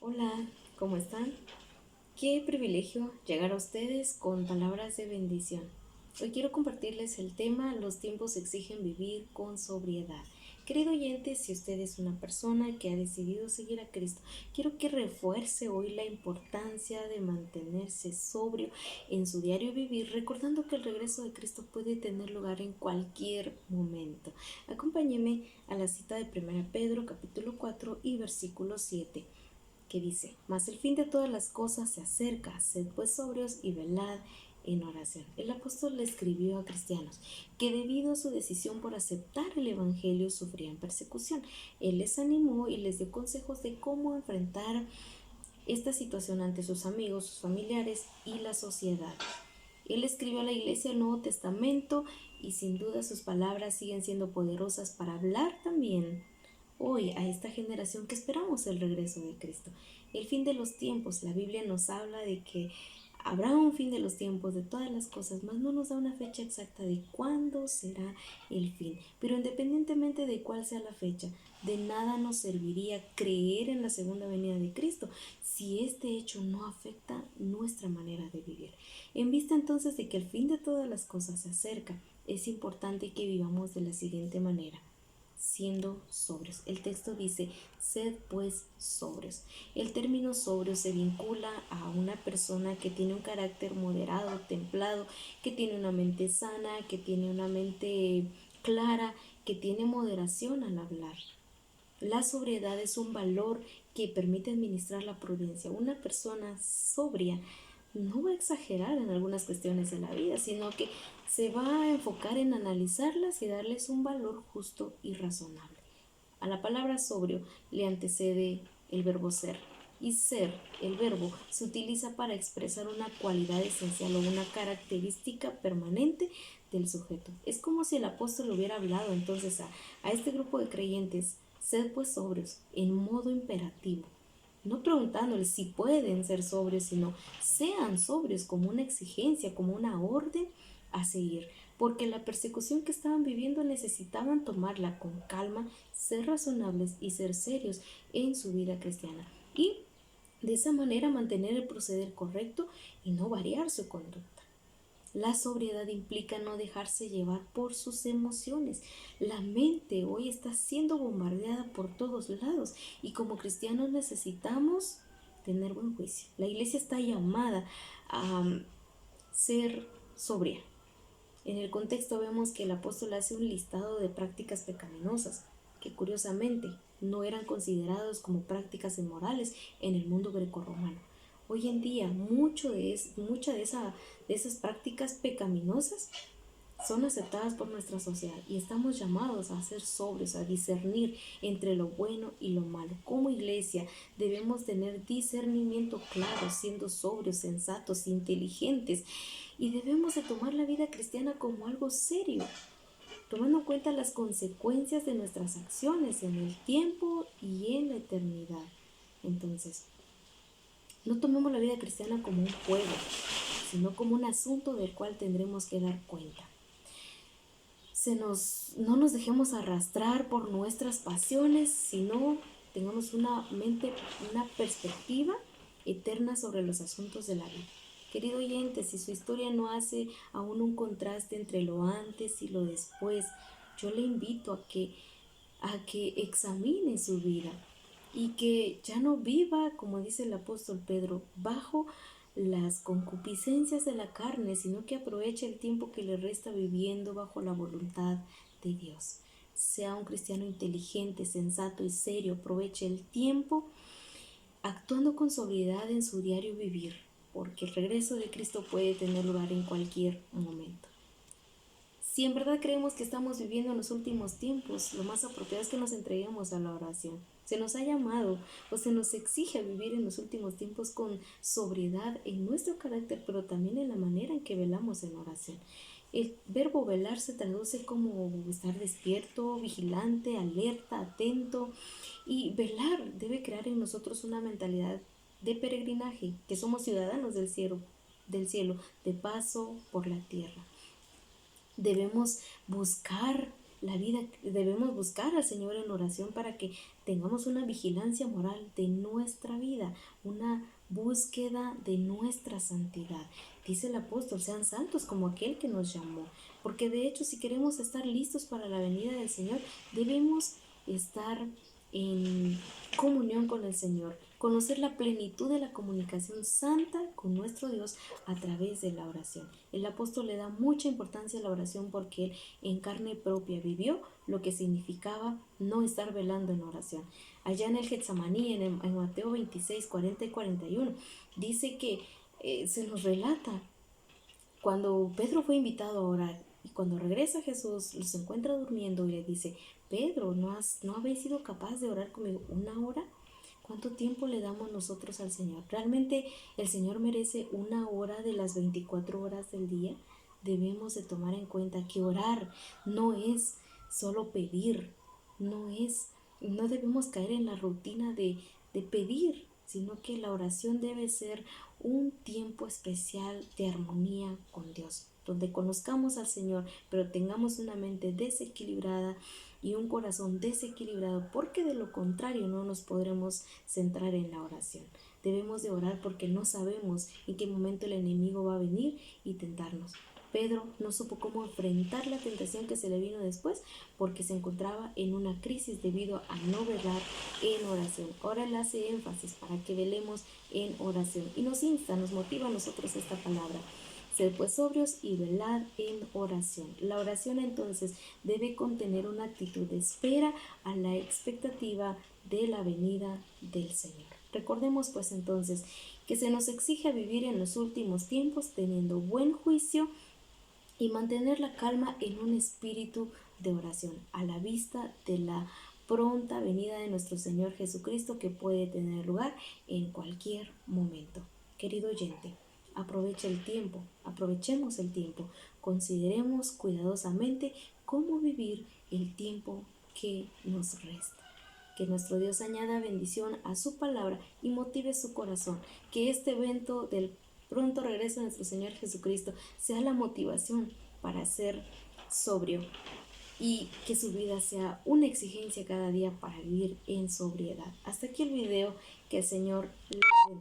Hola, ¿cómo están? Qué privilegio llegar a ustedes con palabras de bendición. Hoy quiero compartirles el tema Los tiempos exigen vivir con sobriedad. Querido oyente, si usted es una persona que ha decidido seguir a Cristo, quiero que refuerce hoy la importancia de mantenerse sobrio en su diario vivir, recordando que el regreso de Cristo puede tener lugar en cualquier momento. Acompáñeme a la cita de 1 Pedro capítulo 4 y versículo 7 que dice: mas el fin de todas las cosas se acerca, sed pues sobrios y velad en oración. El apóstol le escribió a cristianos que debido a su decisión por aceptar el evangelio sufrían persecución. Él les animó y les dio consejos de cómo enfrentar esta situación ante sus amigos, sus familiares y la sociedad. Él escribió a la iglesia el Nuevo Testamento y sin duda sus palabras siguen siendo poderosas para hablar también hoy a esta generación que esperamos el regreso de Cristo. El fin de los tiempos, la Biblia nos habla de que habrá un fin de los tiempos, de todas las cosas, mas no nos da una fecha exacta de cuándo será el fin. Pero independientemente de cuál sea la fecha, de nada nos serviría creer en la segunda venida de Cristo si este hecho no afecta nuestra manera de vivir. En vista entonces de que el fin de todas las cosas se acerca, es importante que vivamos de la siguiente manera: siendo sobrios. El texto dice: sed pues sobrios. El término sobrio se vincula a una persona que tiene un carácter moderado, templado, que tiene una mente sana, que tiene una mente clara, que tiene moderación al hablar. La sobriedad es un valor que permite administrar la prudencia. Una persona sobria no va a exagerar en algunas cuestiones de la vida, sino que se va a enfocar en analizarlas y darles un valor justo y razonable. A la palabra sobrio le antecede el verbo ser. Y ser, el verbo, se utiliza para expresar una cualidad esencial o una característica permanente del sujeto. Es como si el apóstol hubiera hablado entonces a este grupo de creyentes: sed pues sobrios, en modo imperativo. No preguntándoles si pueden ser sobrios, sino sean sobrios como una exigencia, como una orden a seguir, porque la persecución que estaban viviendo necesitaban tomarla con calma, ser razonables y ser serios en su vida cristiana. Y de esa manera mantener el proceder correcto y no variar su conducta. La sobriedad implica no dejarse llevar por sus emociones. La mente hoy está siendo bombardeada por todos lados y como cristianos necesitamos tener buen juicio. La iglesia está llamada a ser sobria. En el contexto vemos que el apóstol hace un listado de prácticas pecaminosas que curiosamente no eran considerados como prácticas inmorales en el mundo grecorromano. Hoy en día muchas de esas prácticas pecaminosas son aceptadas por nuestra sociedad y estamos llamados a ser sobrios, a discernir entre lo bueno y lo malo. Como iglesia debemos tener discernimiento claro, siendo sobrios, sensatos, inteligentes, y debemos de tomar la vida cristiana como algo serio, tomando en cuenta las consecuencias de nuestras acciones en el tiempo y en la eternidad. Entonces, no tomemos la vida cristiana como un juego, sino como un asunto del cual tendremos que dar cuenta. No nos dejemos arrastrar por nuestras pasiones, sino tengamos una mente, una perspectiva eterna sobre los asuntos de la vida. Querido oyente, si su historia no hace aún un contraste entre lo antes y lo después, yo le invito a que examine su vida y que ya no viva, como dice el apóstol Pedro, bajo las concupiscencias de la carne, sino que aproveche el tiempo que le resta viviendo bajo la voluntad de Dios. Sea un cristiano inteligente, sensato y serio. Aproveche el tiempo actuando con sobriedad en su diario vivir, porque el regreso de Cristo puede tener lugar en cualquier momento. Si en verdad creemos que estamos viviendo en los últimos tiempos, lo más apropiado es que nos entreguemos a la oración. Se nos ha llamado o se nos exige vivir en los últimos tiempos con sobriedad en nuestro carácter, pero también en la manera en que velamos en oración. El verbo velar se traduce como estar despierto, vigilante, alerta, atento. Y velar debe crear en nosotros una mentalidad de peregrinaje, que somos ciudadanos del cielo, de paso por la tierra. Debemos buscar la vida, debemos buscar al Señor en oración para que tengamos una vigilancia moral de nuestra vida, una búsqueda de nuestra santidad. Dice el apóstol, sean santos como aquel que nos llamó, porque de hecho si queremos estar listos para la venida del Señor, debemos estar en comunión con el Señor, conocer la plenitud de la comunicación santa con nuestro Dios a través de la oración. El apóstol le da mucha importancia a la oración porque él en carne propia vivió lo que significaba no estar velando en oración. Allá en el Getsemaní, en Mateo 26, 40 y 41, dice que se nos relata cuando Pedro fue invitado a orar y cuando regresa Jesús los encuentra durmiendo y le dice, Pedro, ¿no habéis sido capaz de orar conmigo una hora? ¿Cuánto tiempo le damos nosotros al Señor? ¿Realmente el Señor merece una hora de las 24 horas del día? Debemos de tomar en cuenta que orar no es solo pedir, no debemos caer en la rutina de pedir, sino que la oración debe ser un tiempo especial de armonía con Dios, donde conozcamos al Señor, pero tengamos una mente desequilibrada y un corazón desequilibrado, porque de lo contrario no nos podremos centrar en la oración. Debemos de orar porque no sabemos en qué momento el enemigo va a venir y tentarnos. Pedro no supo cómo enfrentar la tentación que se le vino después porque se encontraba en una crisis debido a no velar en oración. Ahora él hace énfasis para que velemos en oración y nos insta, nos motiva a nosotros esta palabra. Sed pues sobrios y velad en oración. La oración entonces debe contener una actitud de espera a la expectativa de la venida del Señor. Recordemos pues entonces que se nos exige vivir en los últimos tiempos teniendo buen juicio y mantener la calma en un espíritu de oración a la vista de la pronta venida de nuestro Señor Jesucristo que puede tener lugar en cualquier momento. Querido oyente, aprovechemos el tiempo, consideremos cuidadosamente cómo vivir el tiempo que nos resta. Que nuestro Dios añada bendición a su palabra y motive su corazón. Que este evento del pronto regreso de nuestro Señor Jesucristo sea la motivación para ser sobrio y que su vida sea una exigencia cada día para vivir en sobriedad. Hasta aquí el video. Que el Señor les bendiga.